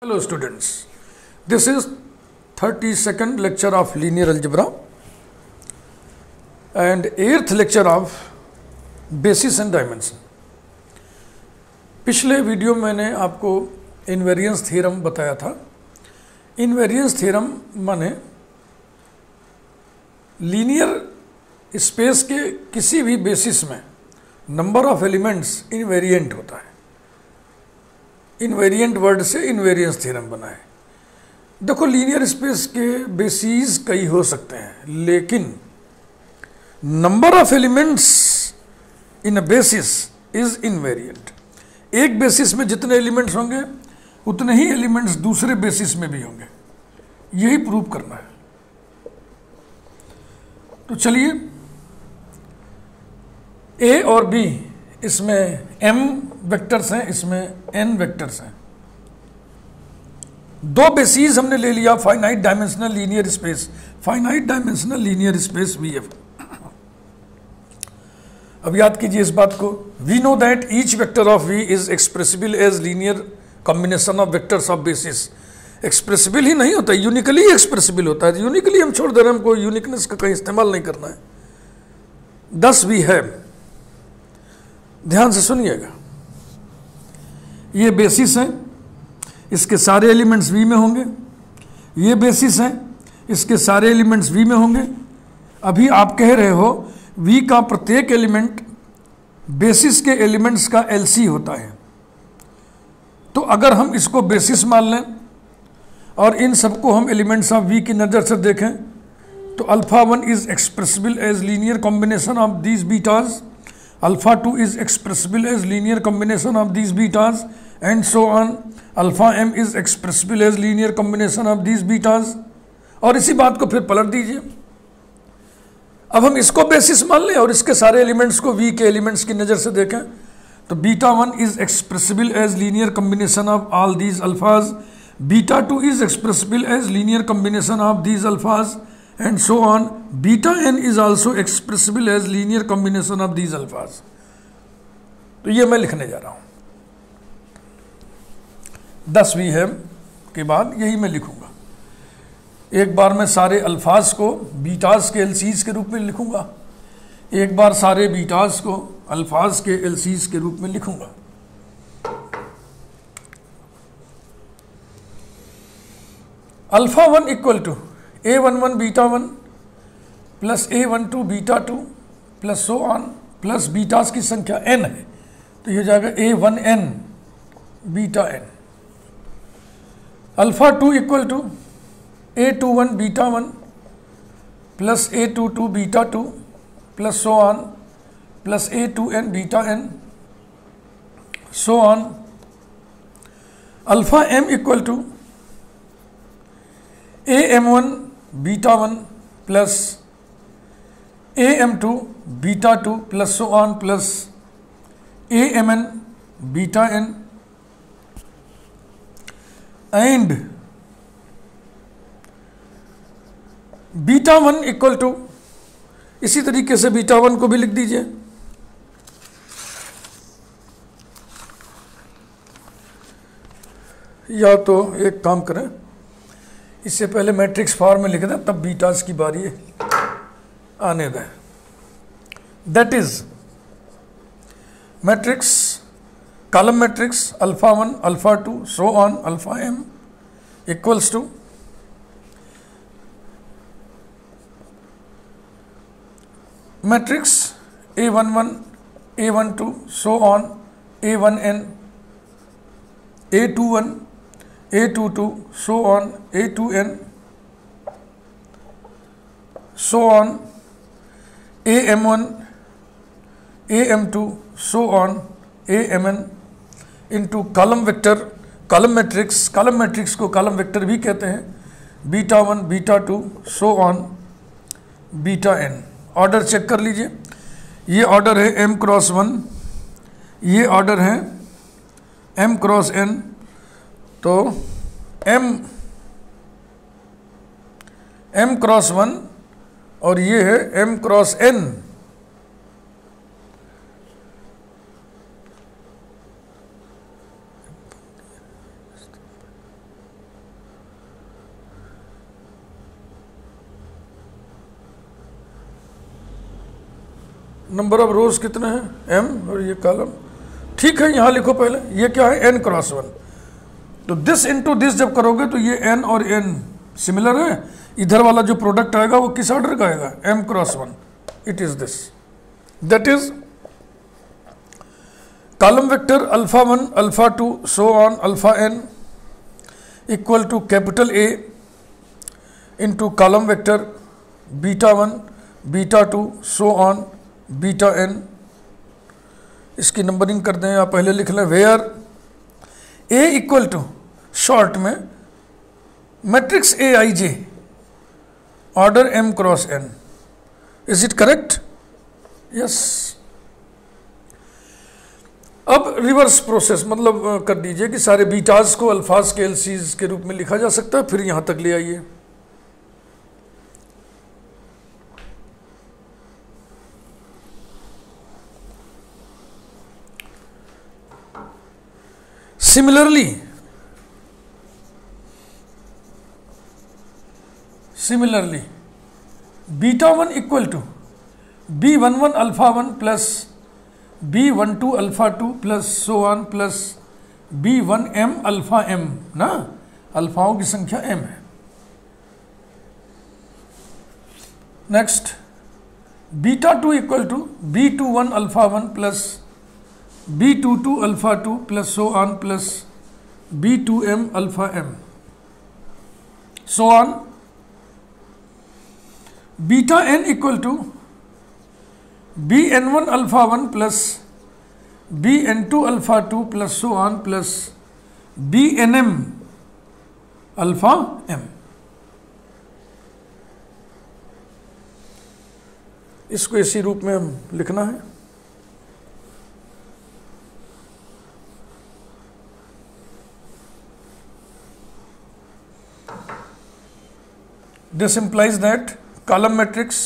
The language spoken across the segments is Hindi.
Hello students, this is 32nd lecture of linear algebra and 8th lecture of basis and dimension। पिछले वीडियो में मैंने आपको इनवेरिएंस थ्योरम बताया था। इनवेरिएंस थ्योरम माने लीनियर स्पेस के किसी भी बेसिस में नंबर ऑफ एलिमेंट्स इनवेरिएंट होता है। इनवेरिएंट वर्ड से इनवेरिएंस थ्योरम बना है। देखो, लीनियर स्पेस के बेसिस कई हो सकते हैं, लेकिन number of elements in a basis is invariant. एक बेसिस में जितने एलिमेंट्स होंगे उतने ही एलिमेंट्स दूसरे बेसिस में भी होंगे, यही प्रूव करना है। तो चलिए, ए और बी, इसमें m वेक्टर्स हैं, इसमें n वेक्टर्स हैं। दो बेसिस हमने ले लिया, finite dimensional linear space, finite dimensional linear space VF। अब याद कीजिए इस बात को, we know that each vector of V is expressible as linear combination of vectors of basis. Expressible ही नहीं होता, यूनिकली एक्सप्रेसिबल होता है। यूनिकली हम छोड़ दे रहे हैं, हमको यूनिकनेस का कहीं इस्तेमाल नहीं करना है। दस वी है, ध्यान से सुनिएगा, ये बेसिस है, इसके सारे एलिमेंट्स V में होंगे। ये बेसिस है, इसके सारे एलिमेंट्स V में होंगे। अभी आप कह रहे हो V का प्रत्येक एलिमेंट बेसिस के एलिमेंट्स का LC होता है। तो अगर हम इसको बेसिस मान लें और इन सबको हम एलिमेंट्स ऑफ V की नज़र से देखें, तो alpha 1 is expressible as linear combination of these betas, alpha 2 is expressible as linear combination of these betas, and so on. alpha m is expressible as linear combination of these betas। और इसी बात को फिर पलट दीजिए। अब हम इसको बेसिस मान लें और इसके सारे एलिमेंट्स को V के एलिमेंट्स की नज़र से देखें, तो beta 1 is expressible as linear combination of all these alphas, beta 2 is expressible as linear combination of these alphas, and so on. Beta n is also expressible as linear combination of these alphas। तो ये मैं लिखने जा रहा हूं, 10 वी है के बाद यही मैं लिखूंगा। एक बार मैं सारे अल्फाज को बीटाज के एलसीज के रूप में लिखूंगा, एक बार सारे बीटाज को अल्फाज के एलसीज के रूप में लिखूंगा। Alpha 1 equal to A11 beta 1 plus A12 beta 2 plus so on, plus betas की संख्या n है, तो ये जाएगा A1n beta n। Alpha 2 equal to A21 beta 1 plus A22 beta 2 plus so on, plus A2n beta n, so on. Alpha m equal to AM1 beta 1 plus AM2 beta 2 plus so on, plus AMN beta n, and beta 1 equal to, इसी तरीके से बीटा 1 को भी लिख दीजिए। या तो एक काम करें, इससे पहले मैट्रिक्स फॉर्म में लिख दें, तब बीटास की बारी आने दें। That is matrix, column matrix alpha 1 alpha 2 so on alpha m equals to matrix A11 A12 so on A1n A21 A22 so on A2n so on AM1 AM2 so on AMN into column vector, column matrix, column matrix को कॉलम वेक्टर भी कहते हैं, beta 1 beta 2 so on beta n। Order check कर लीजिए, ये ऑर्डर है m क्रॉस 1, ये ऑर्डर है m क्रॉस n। तो m क्रॉस 1 और ये है m cross n। Number of रोज कितने हैं m, और ये कॉलम, ठीक है। यहाँ लिखो पहले, ये क्या है n क्रॉस 1, तो दिस इंटू दिस जब करोगे तो ये n और n सिमिलर है, इधर वाला जो प्रोडक्ट आएगा वो किस ऑर्डर का आएगा, m cross 1, it is this, that is column vector alpha 1 alpha 2 so on alpha n equal to capital A into column vector beta 1 beta 2 so on beta n। इसकी नंबरिंग कर दें, आप पहले लिख लें, where A equal to short में matrix A I J order m cross n। Is it correct? Yes. अब रिवर्स प्रोसेस मतलब कर दीजिए कि सारे बीटाज को अल्फाज के एलसीज के रूप में लिखा जा सकता है, फिर यहां तक ले आइए। Similarly beta 1 equal to B11 alpha 1 plus B12 alpha 2 plus so on plus B1m alpha m, ना अल्फाओं की संख्या m है। Next beta 2 equal to B21 alpha 1 plus B22 alpha 2 plus so on plus B2m alpha m, so on. Beta n equal to Bn1 alpha 1 plus Bn2 alpha 2 plus so on plus Bnm alpha m। इसको इसी रूप में हम लिखना है। This implies that column matrix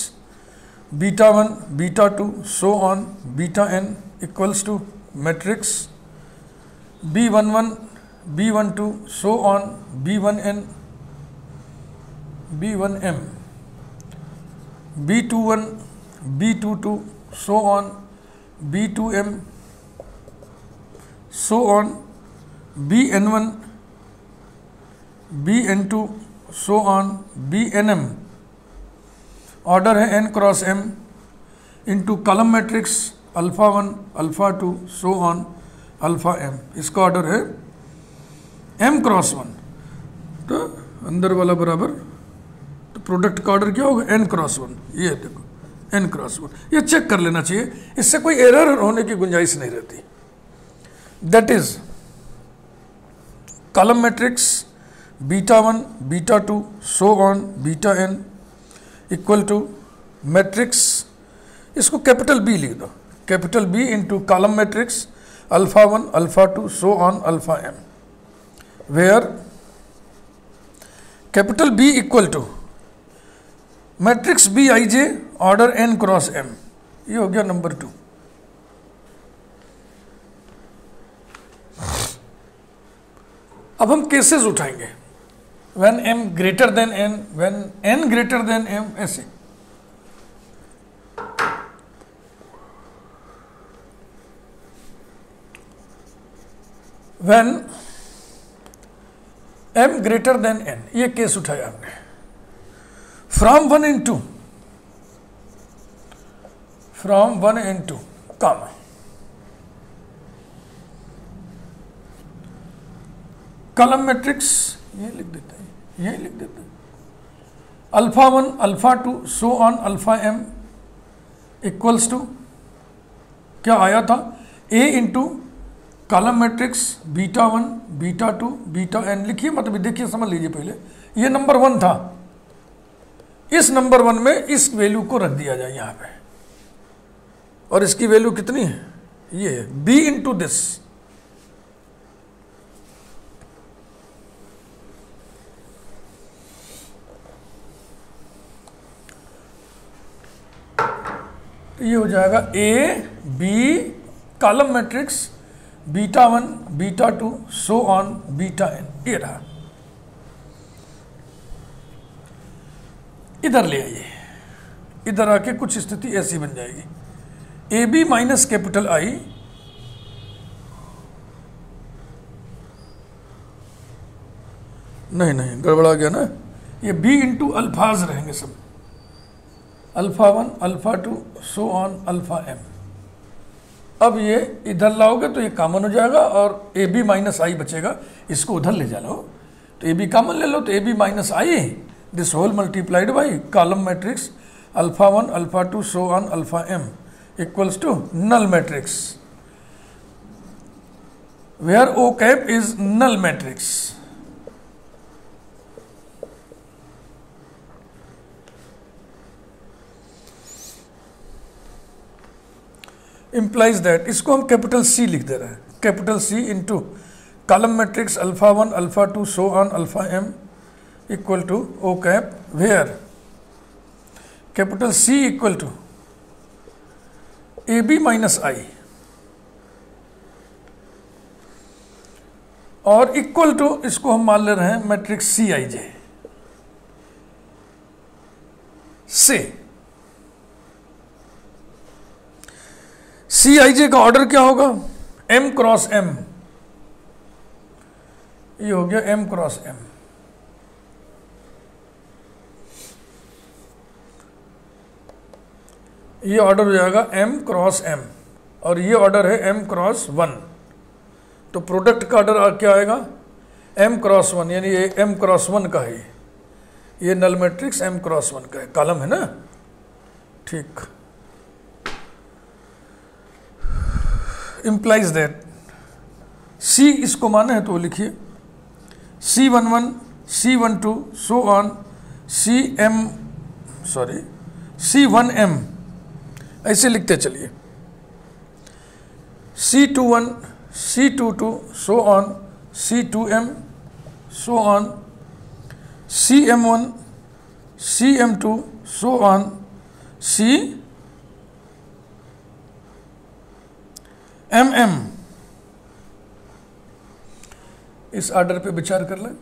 beta 1 beta 2 so on beta n equals to matrix B11 B12 so on B1n B1m B21 B22 so on B2m so on Bn1 Bn2 so on Bnm order है n cross m into column matrix alpha 1 alpha 2 so on alpha m, इसका ऑर्डर है m क्रॉस 1, तो अंदर वाला बराबर, तो प्रोडक्ट का ऑर्डर क्या होगा n क्रॉस 1, ये देखो n क्रॉस 1, ये चेक कर लेना चाहिए, इससे कोई एरर होने की गुंजाइश नहीं रहती। That is column matrix beta 1 beta 2 so on beta n equal to matrix, इसको कैपिटल B लिख दो, capital B into column matrix alpha 1 alpha 2 so on alpha m, where capital B equal to matrix Bij order n cross m, ये हो गया नंबर 2। अब हम केसेस उठाएंगे, when m greater than n, when n greater than m, ऐसे। when m greater than n, ये केस उठाया हमने। from 1 and 2, from 1 and 2 comma, column matrix ये लिख देते हैं, ये लिख देते हैं, alpha 1 alpha 2 so on alpha m equals to क्या आया था, a into column matrix beta 1 beta 2 beta n, लिखिए मतलब देखिए समझ लीजिए, पहले ये नंबर 1 था, इस नंबर 1 में इस वैल्यू को रख दिया जाए यहाँ पे, और इसकी वैल्यू कितनी है, ये है b इंटू दिस, ये हो जाएगा a b column matrix beta 1 beta 2 so on beta n, ये रहा। इधर ले आइए, इधर आके कुछ स्थिति ऐसी बन जाएगी, A B minus capital I नहीं गड़बड़ा गया ना, ये बी इंटू अल्फाज रहेंगे सब, alpha 1 alpha 2 so on alpha m. अब ये इधर लाओगे तो ये कॉमन हो जाएगा और ए बी माइनस आई बचेगा, इसको उधर ले जा लो तो ए बी कॉमन ले लो, तो A B minus I this whole multiplied by column matrix alpha 1 alpha 2 so on alpha m equals to null matrix where O cap is null matrix. implies that, इसको हम कैपिटल सी लिख दे रहे हैं, capital C into column matrix alpha 1 alpha 2 so on alpha M equal to O cap where capital C equal to A B minus I और इक्वल टू इसको हम मान ले रहे हैं मैट्रिक्स सी आई जे से। सी आई जे का ऑर्डर क्या होगा, एम क्रॉस एम, ये हो गया एम क्रॉस एम। ये ऑर्डर हो जाएगा एम क्रॉस एम और ये ऑर्डर है एम क्रॉस 1, तो प्रोडक्ट का ऑर्डर क्या आएगा एम क्रॉस 1, यानी ये एम क्रॉस 1 का है, ये नल मैट्रिक्स एम क्रॉस 1 का है, कॉलम है ना, ठीक। implies that C इसको माने है तो लिखिए C11 C12 so on C1M ऐसे लिखते चलिए, C21 C22 so on C2M so on CM1 CM2 so on MM। इस ऑर्डर पे विचार कर लें,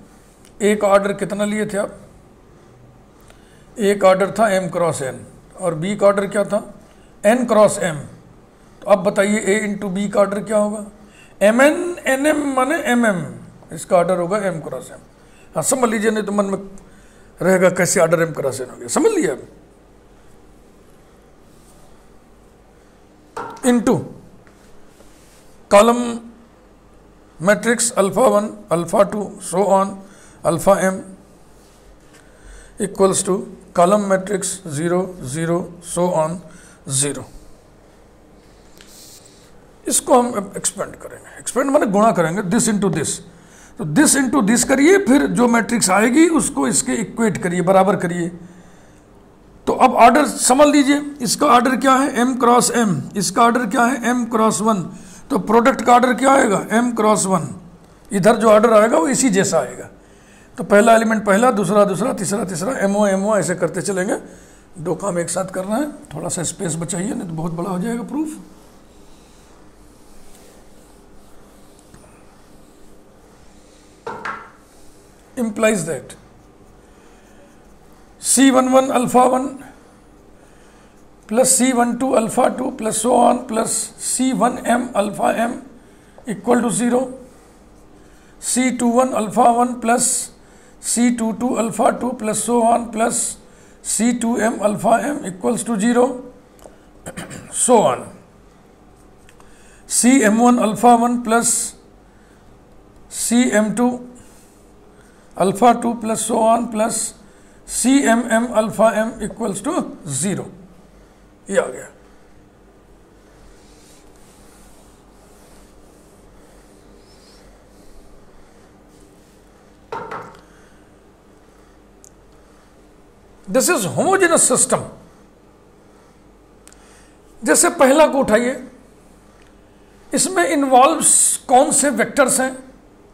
एक ऑर्डर कितना लिए थे आप, एक ऑर्डर था m क्रॉस n और b का ऑर्डर क्या था n क्रॉस m, तो अब बताइए a इंटू बी का ऑर्डर क्या होगा mn nm माने mm, इसका ऑर्डर होगा m क्रॉस m। हाँ समझ लीजिए, नहीं तो मन में रहेगा कैसे ऑर्डर m क्रॉस n हो गया, समझ लिया अब। Into column matrix alpha 1 alpha 2 so on alpha m equals to column matrix 0 0 so on 0। इसको हम एक्सपेंड करेंगे, एक्सपेंड माने गुणा करेंगे, दिस इंटू दिस, तो दिस इंटू दिस करिए, फिर जो मैट्रिक्स आएगी उसको इसके इक्वेट करिए, बराबर करिए। तो अब ऑर्डर समझ लीजिए, इसका ऑर्डर क्या है m क्रॉस m, इसका ऑर्डर क्या है m क्रॉस 1, तो प्रोडक्ट का ऑर्डर क्या आएगा m क्रॉस 1, इधर जो ऑर्डर आएगा वो इसी जैसा आएगा। तो पहला एलिमेंट पहला, दूसरा दूसरा, तीसरा तीसरा, MO ऐसे करते चलेंगे। दो काम एक साथ करना है, थोड़ा सा स्पेस बचाइए नहीं तो बहुत बड़ा हो जाएगा proof. implies that C11 alpha 1 plus C12 alpha 2 plus so on plus C1M alpha m equal to 0, C21 alpha 1 plus C22 alpha 2 plus so on plus C2M alpha m equals to 0, so on, CM1 alpha 1 plus CM2 alpha 2 plus so on plus CMM alpha m equals to 0, ये आ गया। This is homogeneous system. जैसे पहला को उठाइए, इसमें इन्वॉल्व कौन से वेक्टर्स हैं,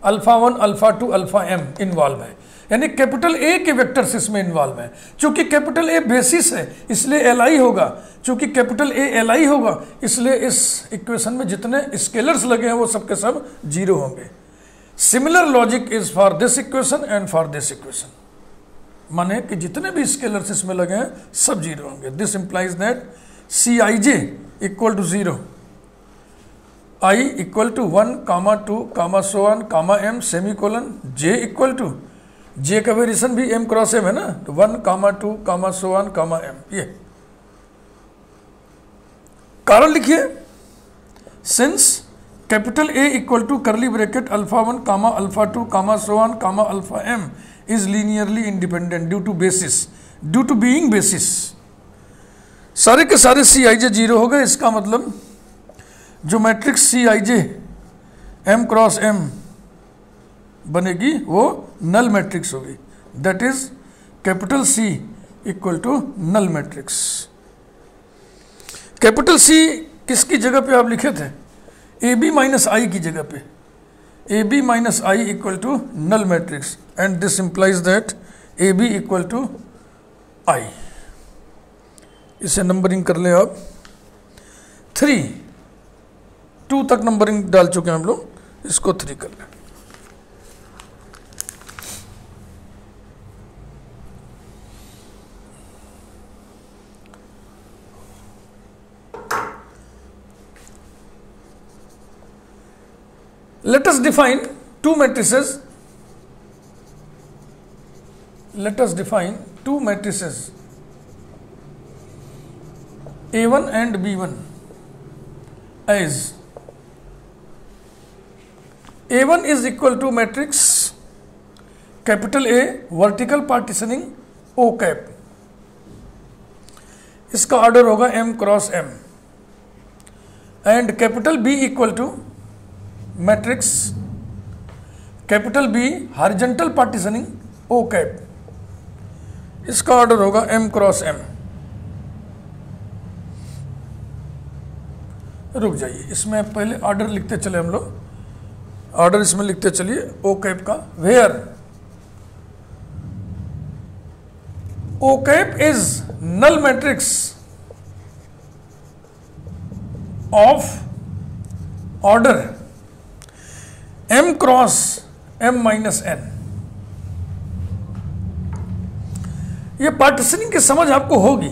alpha 1 alpha 2 alpha m involve है, यानी कैपिटल ए के वेक्टर्स इसमें इन्वॉल्व है। चूंकि कैपिटल ए बेसिस है इसलिए li होगा, चूंकि कैपिटल ए li होगा इसलिए इस इक्वेशन में जितने स्केलर्स लगे हैं वो सब के सब 0 होंगे। Similar logic is for this equation and for this equation, माने कि जितने भी स्केलर्स इसमें लगे हैं सब 0 होंगे। This implies that Cij equal to 0, I equal to 1, 2, so on, m, semicolon, J equal to, J का वेरिएशन भी m क्रॉस m है ना, तो 1, 2, so on, m। ये कारण लिखिए, since capital A equal to curly bracket alpha 1, alpha 2, so on, alpha m is linearly independent due to basis, due to being basis. सारे के सारे सी आई जे 0 हो गए। इसका मतलब जो matrix C I J M cross M बनेगी वो नल मैट्रिक्स होगी, that is capital C equal to null matrix. Capital C किसकी जगह पे आप लिखे थे? ए बी माइनस आई की जगह पे, A B minus I equal to null matrix, and this implies that A B equal to I. इसे नंबरिंग कर लें आप, 3, 2 तक नंबरिंग डाल चुके हैं हम लोग, इसको 3 कर लें। Let us define two matrices. Let us define two matrices A1 and B1 as A1 is equal to matrix capital A vertical partitioning O cap, इसका ऑर्डर होगा M cross M, and capital B equal to matrix capital B horizontal partitioning O cap, इसका ऑर्डर होगा m क्रॉस m। रुक जाइए, इसमें पहले ऑर्डर लिखते चले हम लोग, ऑर्डर इसमें लिखते चलिए ओ कैप का। Where O cap is null matrix of order m cross m minus n। ये पार्टीशनिंग की समझ आपको होगी।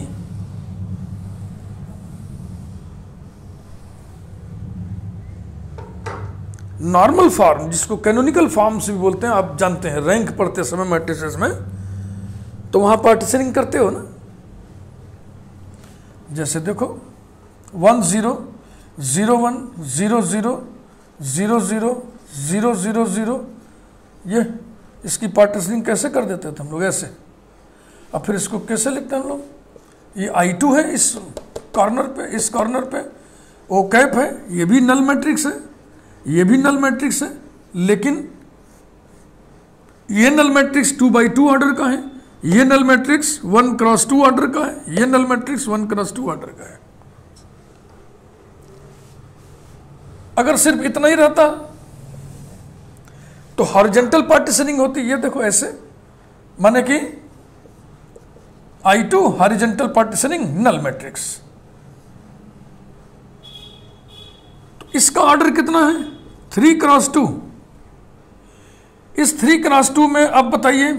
नॉर्मल फॉर्म, जिसको कैनोनिकल फॉर्म्स भी बोलते हैं, आप जानते हैं रैंक पढ़ते समय मैट्रिसेस में, तो वहां पार्टीशनिंग करते हो ना। जैसे देखो 1 0 0 1 0 0 0 0 0 0 0, ये इसकी पार्टीशनिंग कैसे कर देते थे हम लोग? ऐसे। अब फिर इसको कैसे लिखते हैं हम लोग? ये I2 है इस कॉर्नर पे, इस कॉर्नर पे ओ कैप है, ये भी नल मैट्रिक्स है, ये भी नल मैट्रिक्स है, लेकिन ये नल मैट्रिक्स 2/2 ऑर्डर का है, ये नल मैट्रिक्स 1 क्रॉस 2 ऑर्डर का है, ये नल मैट्रिक्स 1 क्रॉस 2 ऑर्डर का है। अगर सिर्फ इतना ही रहता तो हॉरिजॉन्टल पार्टीशनिंग होती, ये देखो ऐसे, माने कि I2 horizontal partitioning null matrix. तो इसका ऑर्डर कितना है? 3 क्रॉस 2। इस 3 क्रॉस 2 में अब बताइए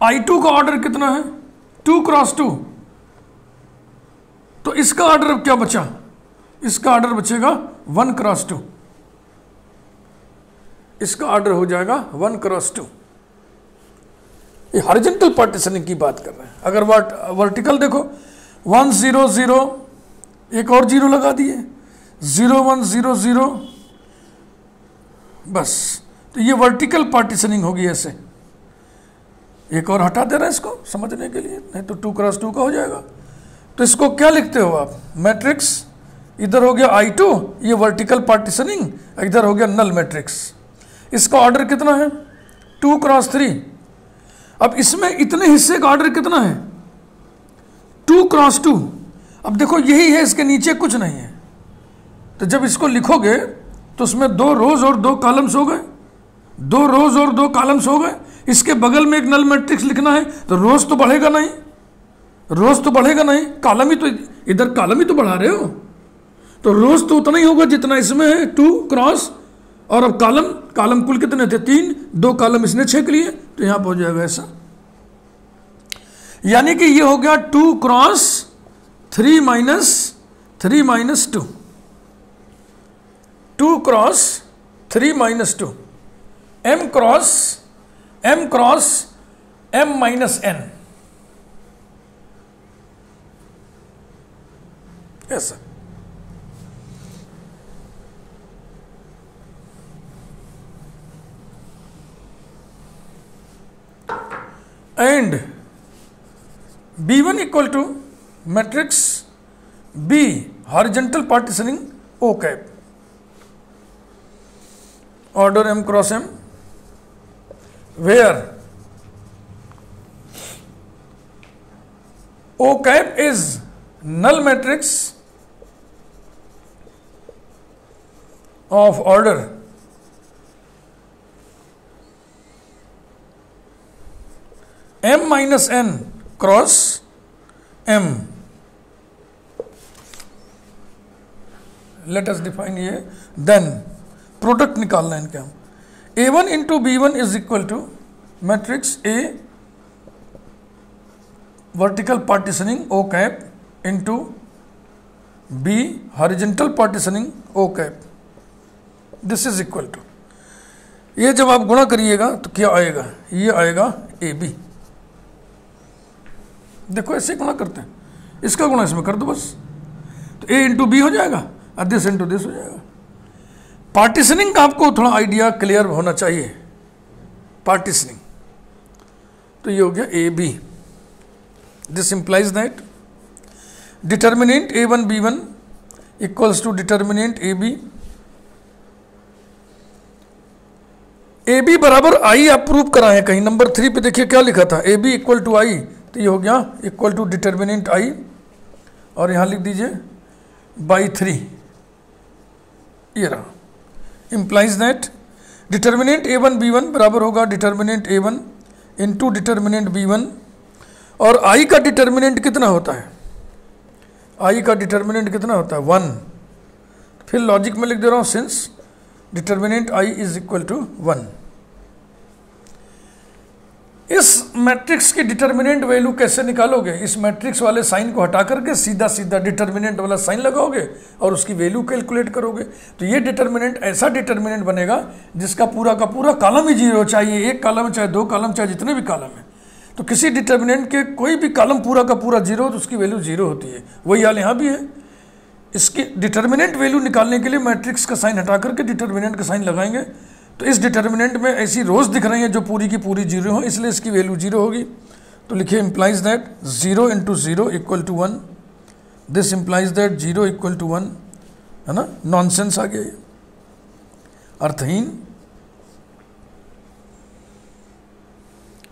I2 का ऑर्डर कितना है? 2 क्रॉस 2। तो इसका ऑर्डर अब क्या बचा? इसका ऑर्डर बचेगा 1 क्रॉस 2। इसका ऑर्डर हो जाएगा 1 क्रॉस 2। ये हॉरिजॉन्टल पार्टीशनिंग की बात कर रहे हैं। अगर वर्टिकल देखो 1 0 0, एक और 0 लगा दिए, 0 1 0 0, बस। तो ये वर्टिकल पार्टीशनिंग होगी ऐसे। एक और हटा दे रहे हैं इसको समझने के लिए, नहीं तो 2 क्रॉस 2 का हो जाएगा। तो इसको क्या लिखते हो आप? मैट्रिक्स, इधर हो गया I2, ये वर्टिकल पार्टीशनिंग, इधर हो गया नल मैट्रिक्स। इसका ऑर्डर कितना है? 2 क्रॉस 3। अब इसमें इतने हिस्से का ऑर्डर कितना है? 2 क्रॉस 2। अब देखो यही है, इसके नीचे कुछ नहीं है। तो जब इसको लिखोगे तो उसमें 2 रोज और 2 कॉलम्स हो गए, 2 रोज और 2 कॉलम्स हो गए। इसके बगल में एक नल मैट्रिक्स लिखना है, तो रोज तो बढ़ेगा नहीं, रोज तो बढ़ेगा नहीं, कॉलम ही तो, इधर कॉलम ही तो बढ़ा रहे हो, तो रोज तो उतना ही होगा जितना इसमें है, 2 क्रॉस, और अब कॉलम कुल कितने थे? 3, 2 कॉलम इसने 6 लिए, तो यहां पर हो जाएगा ऐसा। यानी कि ये हो गया 2 cross 3 minus 3 minus 2, 2 cross 3 minus 2, m cross m minus n, ऐसा। And B1 equal to matrix B horizontal partitioning O cap, order m cross m, where O cap is null matrix of order m minus n cross m. Let us define ये, then प्रोडक्ट निकालना है इनके हम, a1 into b1 is equal to matrix A vertical partitioning O cap into B horizontal partitioning O cap, this is equal to, ये जब आप गुणा करिएगा तो क्या आएगा, ये आएगा AB। देखो ऐसे गुणा करते हैं, इसका गुणा इसमें कर दो बस, तो A इंटू बी हो जाएगा और दिस इंटू दिस हो जाएगा। पार्टीशनिंग का आपको थोड़ा आइडिया क्लियर होना चाहिए, पार्टीशनिंग, तो ये हो गया AB। This implies that determinant A1 B1 equals to determinant AB, AB बराबर I आप प्रूव कराएं कहीं, नंबर 3 पे देखिए क्या लिखा था, AB इक्वल टू I, तो ये हो गया इक्वल टू डिटर्मिनेंट I, और यहाँ लिख दीजिए बाई 3, ये रहा। Implies that determinant A1 B1 बराबर होगा determinant A1 into determinant B1, और I का डिटर्मिनेंट कितना होता है, I का डिटर्मिनेंट कितना होता है 1, फिर लॉजिक में लिख दे रहा हूँ since determinant I is equal to 1। इस मैट्रिक्स की डिटर्मिनेंट वैल्यू कैसे निकालोगे, इस मैट्रिक्स वाले साइन को हटा करके सीधा सीधा डिटर्मिनेंट वाला साइन लगाओगे और उसकी वैल्यू कैलकुलेट करोगे, तो ये डिटर्मिनेंट ऐसा डिटर्मिनेंट बनेगा जिसका पूरा का पूरा कॉलम ही जीरो, चाहिए एक कॉलम चाहे दो कॉलम चाहे जितने भी कॉलम है, तो किसी डिटर्मिनेंट के कोई भी कॉलम पूरा का पूरा जीरो तो उसकी वैल्यू जीरो होती है। वही हाल यहाँ भी है, इसकी डिटर्मिनेंट वैल्यू निकालने के लिए मैट्रिक्स का साइन हटा करके डिटर्मिनेंट का साइन लगाएंगे, तो इस डिटर्मिनेंट में ऐसी रोज दिख रही हैं जो पूरी की पूरी जीरो हो, इसलिए इसकी वैल्यू जीरो होगी। तो लिखिए implies that 0 into 0 equal to 1, this implies that 0 equal to 1, है ना, नॉनसेंस आ गया ये, अर्थहीन।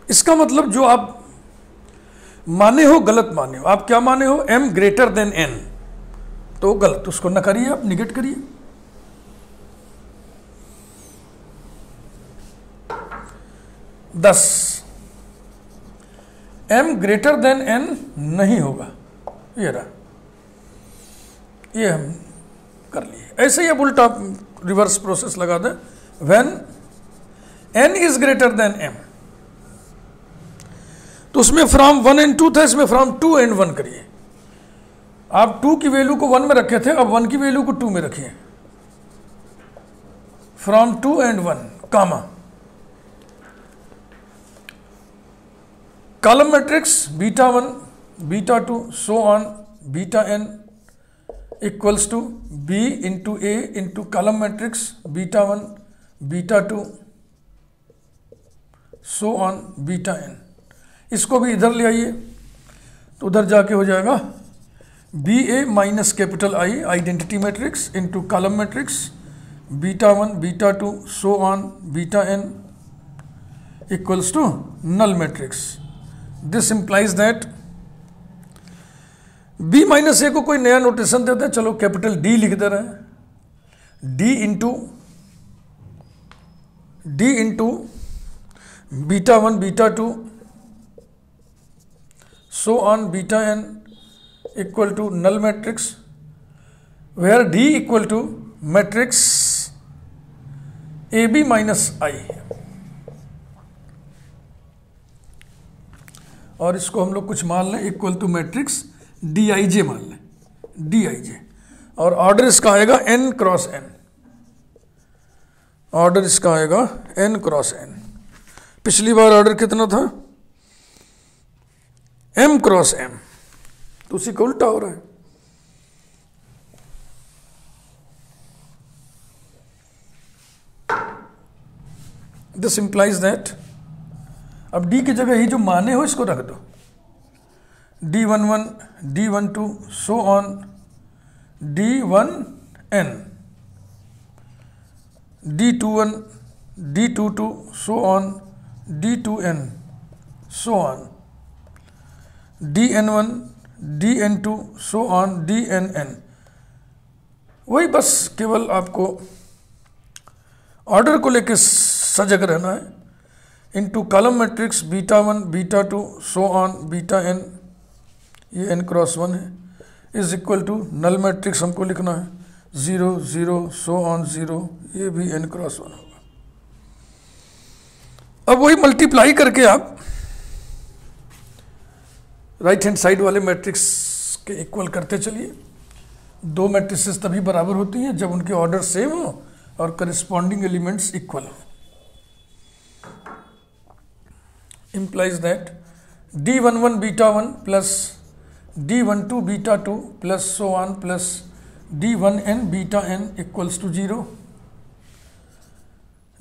इसका मतलब जो आप माने हो गलत माने हो, आप क्या माने हो m ग्रेटर देन n, तो गलत, उसको न करिए, आप निगेट करिए। दस m ग्रेटर देन n नहीं होगा, ये रहा, ये हम कर लिए। ऐसे ही अब उल्टा रिवर्स प्रोसेस लगा दें, when n is greater than m, तो उसमें फ्रॉम 1 एंड 2 था, इसमें फ्रॉम 2 एंड 1 करिए। आप 2 की वैल्यू को 1 में रखे थे, अब 1 की वैल्यू को 2 में रखिए, from 2 and 1 comma, column matrix beta 1 beta 2 so on beta n equals to b into a into column matrix beta 1 beta 2 so on beta n। इसको भी इधर ले आइए, तो उधर जाके हो जाएगा B A minus capital I identity matrix into column matrix beta 1 beta 2 so on beta n equals to null matrix. This implies that b minus A को कोई नया नोटेशन देते हैं, चलो कैपिटल D लिख दे रहे हैं, d into beta 1 beta 2 so on beta n equal to null matrix, where d equal to matrix AB minus I, और इसको हम लोग कुछ मान लें इक्वल टू मैट्रिक्स DIJ मान लें, DIJ और ऑर्डर इसका आएगा n क्रॉस n, ऑर्डर इसका आएगा n क्रॉस n। पिछली बार ऑर्डर कितना था? m क्रॉस m, तो उसी का उल्टा हो रहा है। दिस इंप्लाइज दैट, अब d की जगह ही जो माने हो इसको रख दो, d11, d12 so on d1n, d21, d22 so on d2n, so on dn1, dn2 so on dnn। वही बस केवल आपको ऑर्डर को लेकर सजग रहना है। Into column matrix beta 1, beta 2 so on beta n, ये n क्रॉस 1 है, is equal to null matrix हमको लिखना है 0 0 सो ऑन 0, ये भी n क्रॉस 1 होगा। अब वही मल्टीप्लाई करके आप राइट हैंड साइड वाले मैट्रिक्स के इक्वल करते चलिए। दो मैट्रिसेस तभी बराबर होती हैं जब उनके ऑर्डर सेम हो और करस्पॉन्डिंग एलिमेंट्स इक्वल हो। implies that d11 beta 1 plus d12 beta 2 plus so on plus d1n beta n equals to 0,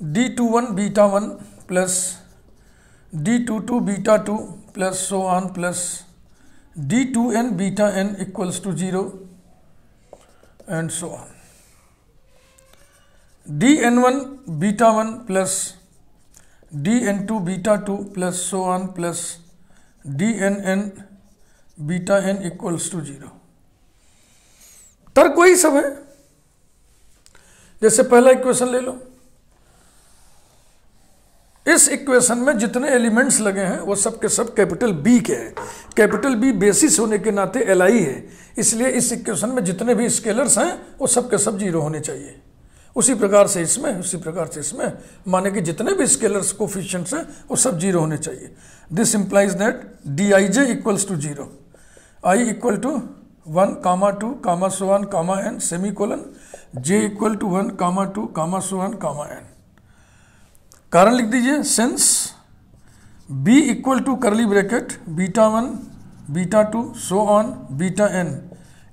d21 beta 1 plus d22 beta 2 plus so on plus d2n beta n equals to 0 and so on, dn1 beta 1 plus dn2 beta 2 plus so on plus dnn beta n equals to 0। तर्क वही सब है। जैसे पहला इक्वेशन ले लो, इस इक्वेशन में जितने एलिमेंट्स लगे हैं वो सब के सब कैपिटल बी के हैं। कैपिटल बी बेसिस होने के नाते एलआई है, इसलिए इस इक्वेशन में जितने भी स्केलर्स हैं वो सब के सब जीरो होने चाहिए। उसी प्रकार से इसमें, उसी प्रकार से इसमें, माने कि जितने भी स्केलर्स कोफिशिएंट्स हैं वो सब जीरो होने चाहिए। This implies that D I J equals to 0, I equal to 1 comma 2 comma so 1 comma n semicolon, J equal to 1 comma 2 comma so 1 comma n। कारण लिख दीजिए, since b equal to curly bracket beta 1 beta 2 so on beta n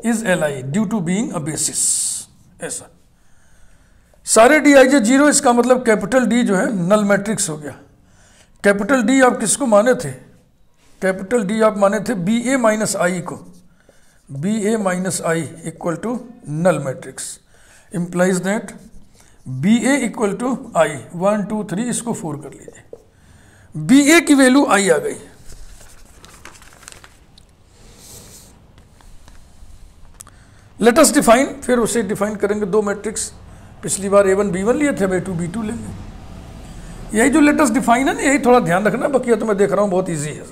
is L I due to being a basis. ऐसा सारे डी आई जे जीरो, इसका मतलब कैपिटल डी जो है नल मैट्रिक्स हो गया। कैपिटल डी आप किसको माने थे? कैपिटल डी आप माने थे बी ए माइनस आई को, B A minus I equal to null matrix. Implies that B A equal to I, 1 2 3, इसको 4 कर लीजिए। बी ए की वैल्यू आई आ गई। लेट अस डिफाइन, फिर उसे डिफाइन करेंगे दो मैट्रिक्स। पिछली बार A1 B1 लिए थे, अब A2 B2 लेंगे। यही जो लेटेस्ट डिफाइन है ना, यही थोड़ा ध्यान रखना, बाकी तो मैं देख रहा हूं बहुत इजी है।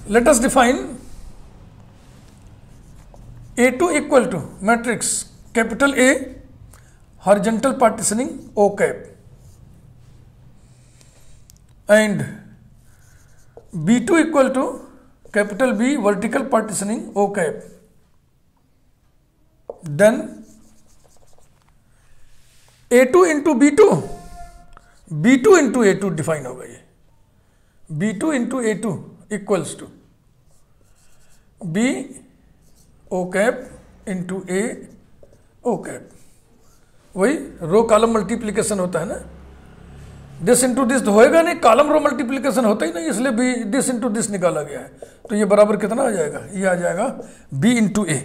Let us define A2 equal to matrix capital A horizontal partitioning O cap and B2 equal to capital B vertical partitioning O cap. Then A2 into B2, B2 into A2 define होगा ये, B2 into A2 equals to B O cap into A O cap. वही रो कॉलम मल्टीप्लीकेशन होता है ना, दिस इंटू दिस तो होएगा नहीं, कॉलम रो मल्टीप्लीकेशन होता ही नहीं, इसलिए बी दिस इंटू दिस निकाला गया है। तो ये बराबर कितना आ जाएगा? ये आ जाएगा B into A.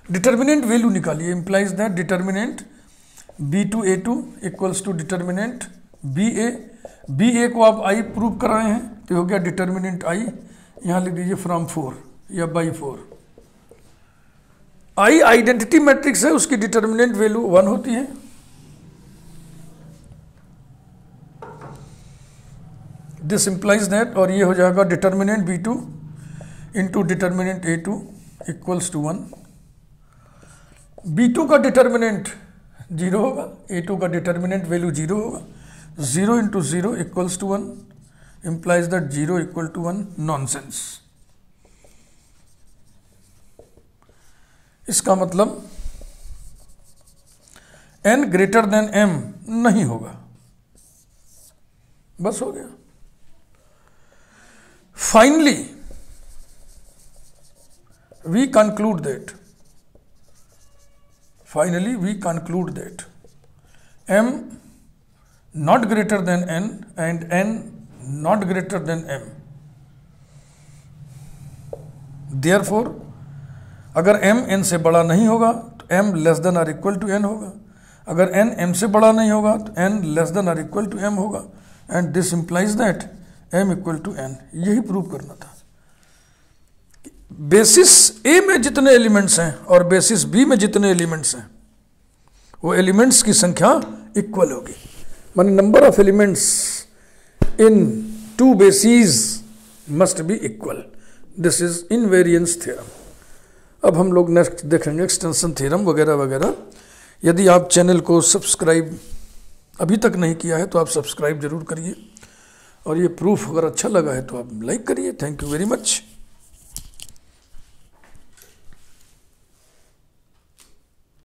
Determinant value निकालिए, implies that determinant B to A to equals to determinant B A. B A को आप आई प्रूव कर रहे हैं तो हो गया डिटर्मिनेंट आई, यहां लिख दीजिए फ्रॉम 4 या बाई 4। आई आइडेंटिटी मैट्रिक्स है, उसकी डिटर्मिनेंट वैल्यू 1 होती है। दिस इंप्लाइज दैट, और ये हो जाएगा determinant B2 into determinant A2 equals to 1। B2 का डिटर्मिनेंट 0 होगा, A2 का डिटर्मिनेंट वैल्यू 0 होगा। 0 into 0 equals to 1, implies that 0 equal to 1, nonsense. इसका मतलब n greater than m नहीं होगा, बस हो गया. Finally, we conclude that m not greater than n and n not greater than m. Therefore, अगर m n से बड़ा नहीं होगा तो m less than or equal to n होगा, अगर n m से बड़ा नहीं होगा तो n less than or equal to m होगा, and this implies that m equal to n. यही प्रूव करना था. बेसिस A में जितने एलिमेंट्स हैं और बेसिस B में जितने एलिमेंट्स हैं वो एलिमेंट्स की संख्या इक्वल होगी. माने number of elements in two basis must be equal. This is invariance theorem. अब हम लोग नेक्स्ट देखेंगे एक्सटेंशन थ्योरम वगैरह वगैरह. यदि आप चैनल को सब्सक्राइब अभी तक नहीं किया है तो आप सब्सक्राइब जरूर करिए, और ये प्रूफ अगर अच्छा लगा है तो आप लाइक करिए. Thank you very much.